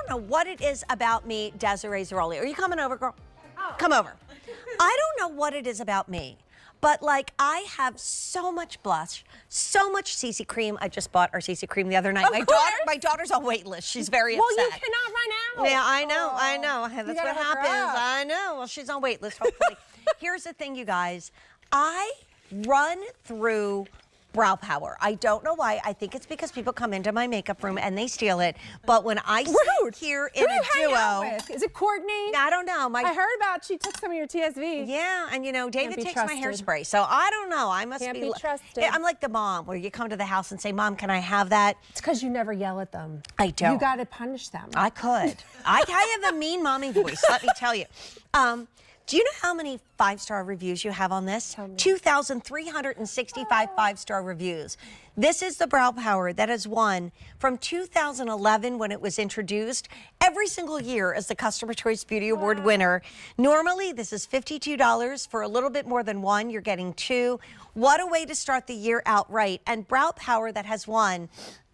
don't know what it is about me, Desiree Zaroli. Are you coming over, girl? Oh. Come over. I don't know what it is about me, but like I have so much blush, so much CC cream. I just bought our CC cream the other night. My daughter's on wait list. She's very upset. Well, you cannot run out. Yeah, I know. That's what happens. I know. Well, she's on wait list, hopefully. Here's the thing, you guys. I run through brow power. I don't know why. I think it's because people come into my makeup room and they steal it. But when I sit here in a duo, is it Courtney? I don't know. I heard about she took some of your TSV. Yeah, and you know, David takes my hairspray, so I don't know. I must be trusted. I'm like the mom where you come to the house and say, "Mom, can I have that?" It's because you never yell at them. I don't. You got to punish them. I could. I have a mean mommy voice. Let me tell you. Do you know how many 5-star reviews you have on this? 2,365 5-star reviews. This is the brow power that has won from 2011 when it was introduced every single year as the Customer Choice Beauty Award winner. Normally, this is $52 for a little bit more than one. You're getting two. What a way to start the year out right. And brow power that has won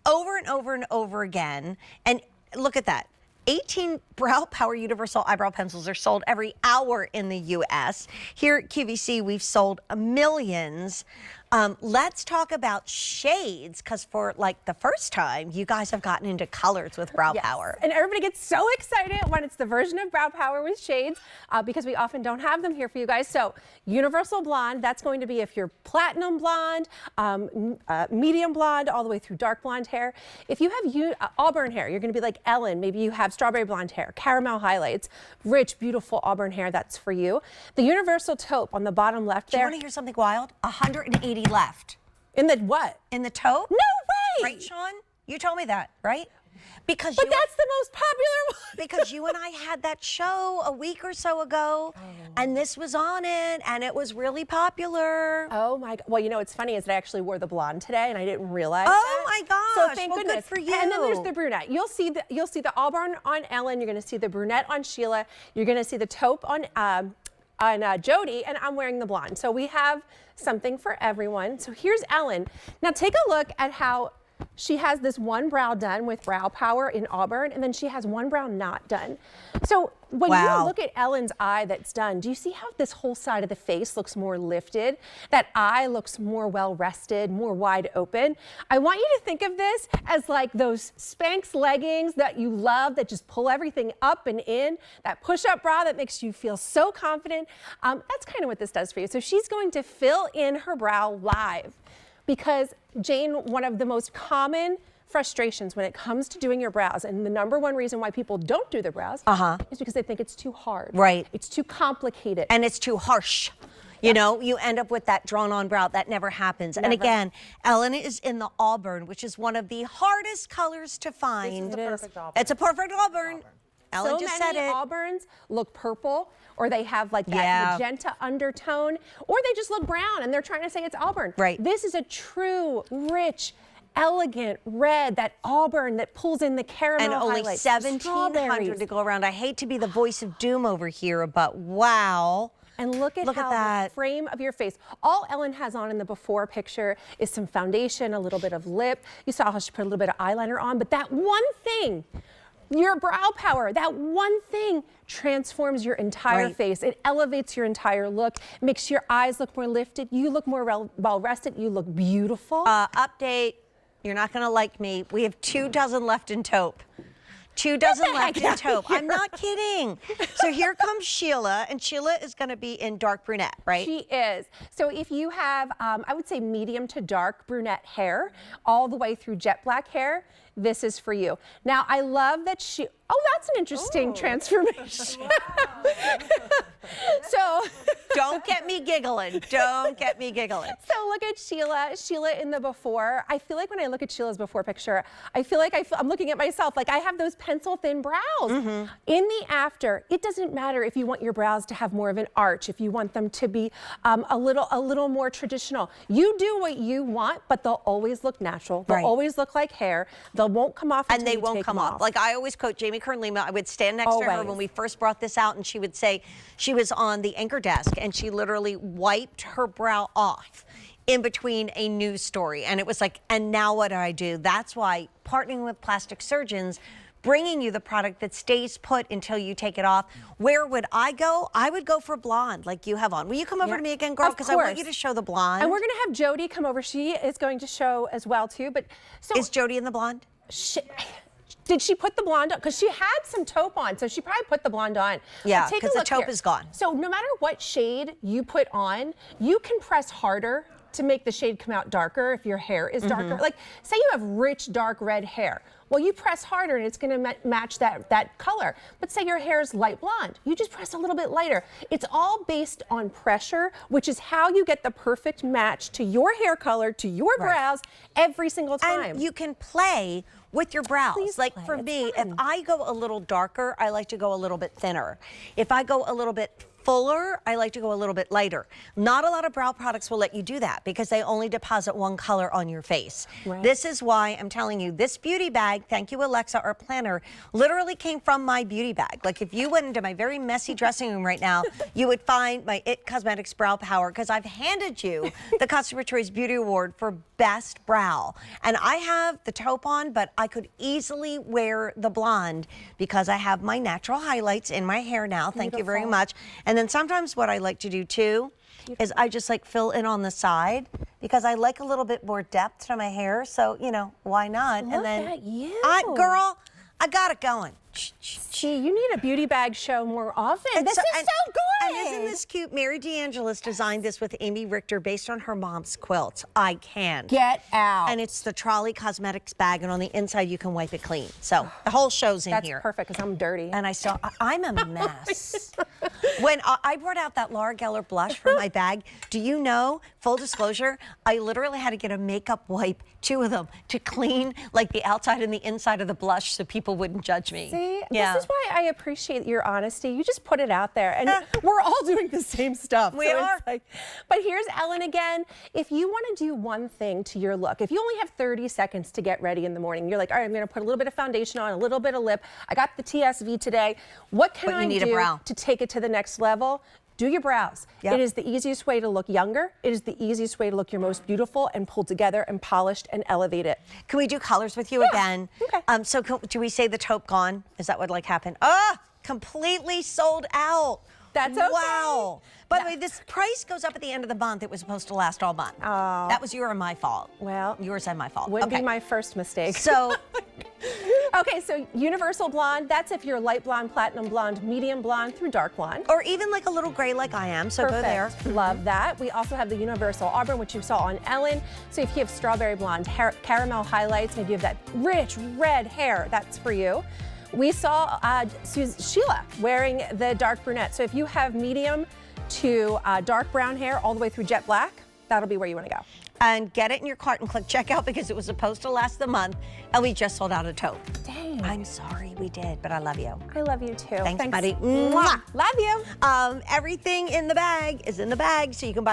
over and over and over again. And look at that. 18 Brow Power Universal Eyebrow Pencils are sold every hour in the U.S. Here at QVC, we've sold millions. Let's talk about shades, because for like the first time, you guys have gotten into colors with brow power. And everybody gets so excited when it's the version of brow power with shades, because we often don't have them here for you guys. So Universal Blonde, that's going to be if you're platinum blonde, medium blonde, all the way through dark blonde hair. If you have auburn hair, you're going to be like Ellen. Maybe you have strawberry blonde hair, caramel highlights, rich, beautiful auburn hair, that's for you. The Universal Taupe on the bottom left there. Do you want to hear something wild? 180 left. In the what? In the taupe? No way! Right, Sean? You told me that, right? But that's the most popular one. Because you and I had that show a week or so ago, and this was on it, and it was really popular. Oh my God. Well, you know, what's funny is that I actually wore the blonde today, and I didn't realize my gosh. So thank goodness. Good for you. And then there's the brunette. You'll see the auburn on Ellen. You're going to see the brunette on Sheila. You're going to see the taupe on Jody, and I'm wearing the blonde. So we have something for everyone. So here's Ellen. Now take a look at how she has this one brow done with brow power in auburn, and then she has one brow not done. So when you look at Ellen's eye that's done, do you see how this whole side of the face looks more lifted? That eye looks more well rested, more wide open. I want you to think of this as like those Spanx leggings that you love that just pull everything up and in, that push-up bra that makes you feel so confident. That's kind of what this does for you. So she's going to fill in her brow live. Because, Jane, one of the most common frustrations when it comes to doing your brows, and the #1 reason why people don't do their brows is because they think it's too hard. Right. It's too complicated. And it's too harsh. You know, you end up with that drawn-on brow. That never happens. Never. And again, Ellen is in the auburn, which is one of the hardest colors to find. This is the perfect auburn. It's a perfect auburn. Ellen just said it. So many auburns look purple, or they have like that magenta undertone, or they just look brown and they're trying to say it's auburn. Right. This is a true, rich, elegant red, that auburn that pulls in the caramel highlights. And only 1,700 to go around. I hate to be the voice of doom over here, but wow. And look at how the frame of your face. All Ellen has on in the before picture is some foundation, a little bit of lip. You saw how she put a little bit of eyeliner on, but that one thing, your brow power, that one thing transforms your entire face. It elevates your entire look, makes your eyes look more lifted. You look more well rested. You look beautiful. Update, you're not going to like me. We have 2 dozen left in taupe. 2 dozen left in taupe. I'm not kidding. So here comes Sheila, and Sheila is going to be in dark brunette, right? She is. So if you have, I would say medium to dark brunette hair, all the way through jet black hair, this is for you. Now, I love that that's an interesting transformation. So don't get me giggling. Don't get me giggling. So look at Sheila in the before. I feel like when I look at Sheila's before picture, I feel like I'm looking at myself. Like I have those pencil thin brows. In the after, it doesn't matter if you want your brows to have more of an arch, if you want them to be a little more traditional. You do what you want, but they'll always look natural. They'll always look like hair. They won't come off and they won't come off. Like I always quote Jamie Kern Lima. I would stand next to her when we first brought this out, and she would say she was on the anchor desk and she literally wiped her brow off in between a news story, and it was like, and now what do I do? That's why partnering with plastic surgeons bringing you the product that stays put until you take it off. Where would I go? I would go for blonde like you have on. Will you come over to me again, girl? Because I want you to show the blonde. And we're going to have Jody come over. She is going to show as well too. But so is Jody in the blonde? Did she put the blonde on? Because she had some taupe on, so she probably put the blonde on. Yeah, because the taupe is gone. So no matter what shade you put on, you can press harder to make the shade come out darker if your hair is darker. Like, say you have rich, dark red hair. Well, you press harder and it's gonna match that color. But say your hair is light blonde, you just press a little bit lighter. It's all based on pressure, which is how you get the perfect match to your hair color, to your brows every single time. And you can play with your brows. Please like play. for It's me, fun. if I go a little darker, I like to go a little bit thinner. If I go a little bit fuller, I like to go a little bit lighter. Not a lot of brow products will let you do that because they only deposit one color on your face. Right. This is why I'm telling you, this beauty bag, thank you Alexa, our planner, literally came from my beauty bag. Like if you went into my very messy dressing room right now, you would find my IT Cosmetics Brow Power because I've handed you the Customer Choice Beauty Award for Best Brow. And I have the taupe on, but I could easily wear the blonde because I have my natural highlights in my hair now. Thank you very much. And then sometimes what I like to do too is I just like fill in on the side because I like a little bit more depth to my hair. So, you know, why not? Look and then at you. Girl, I got it going. Gee, you need a beauty bag show more often. This is so good. And isn't this cute? Mary DeAngelis designed this with Amy Richter based on her mom's quilts. I can. Get out. And it's the Trolley Cosmetics bag, and on the inside you can wipe it clean. So the whole show's in here. That's perfect because I'm dirty. And I'm a mess. When I brought out that Laura Geller blush from my bag, do you know, full disclosure, I literally had to get a makeup wipe, 2 of them, to clean like the outside and the inside of the blush so people wouldn't judge me. See, this is why I appreciate your honesty. You just put it out there, and we're all doing the same stuff. We are. But here's Ellen again. If you want to do one thing to your look, if you only have 30 seconds to get ready in the morning, you're like, all right, I'm going to put a little bit of foundation on, a little bit of lip. I got the TSV today. What can I do to take it to the next level? Do your brows. It is the easiest way to look younger. It is the easiest way to look your most beautiful and pulled together and polished and elevate it. Can we do colors with you again? Okay. So do we say the taupe gone? Is that what like happened? Completely sold out. That's okay. Wow. By the way, this price goes up at the end of the month. It was supposed to last all month. Oh. That was your and my fault. Well, yours and my fault. Wouldn't be my first mistake. So. Okay, so universal blonde, that's if you're light blonde, platinum blonde, medium blonde through dark blonde. Or even like a little gray like I am, so Perfect. go there. Love that. We also have the universal auburn, which you saw on Ellen. So if you have strawberry blonde, caramel highlights, maybe you have that rich red hair, that's for you. We saw Sheila wearing the dark brunette. So if you have medium to dark brown hair all the way through jet black, that'll be where you want to go. And get it in your cart and click checkout because it was supposed to last the month and we just sold out a taupe. Dang. I'm sorry we did, but I love you. I love you too. Thanks. Buddy. Mwah. Love you. Everything in the bag is in the bag, so you can buy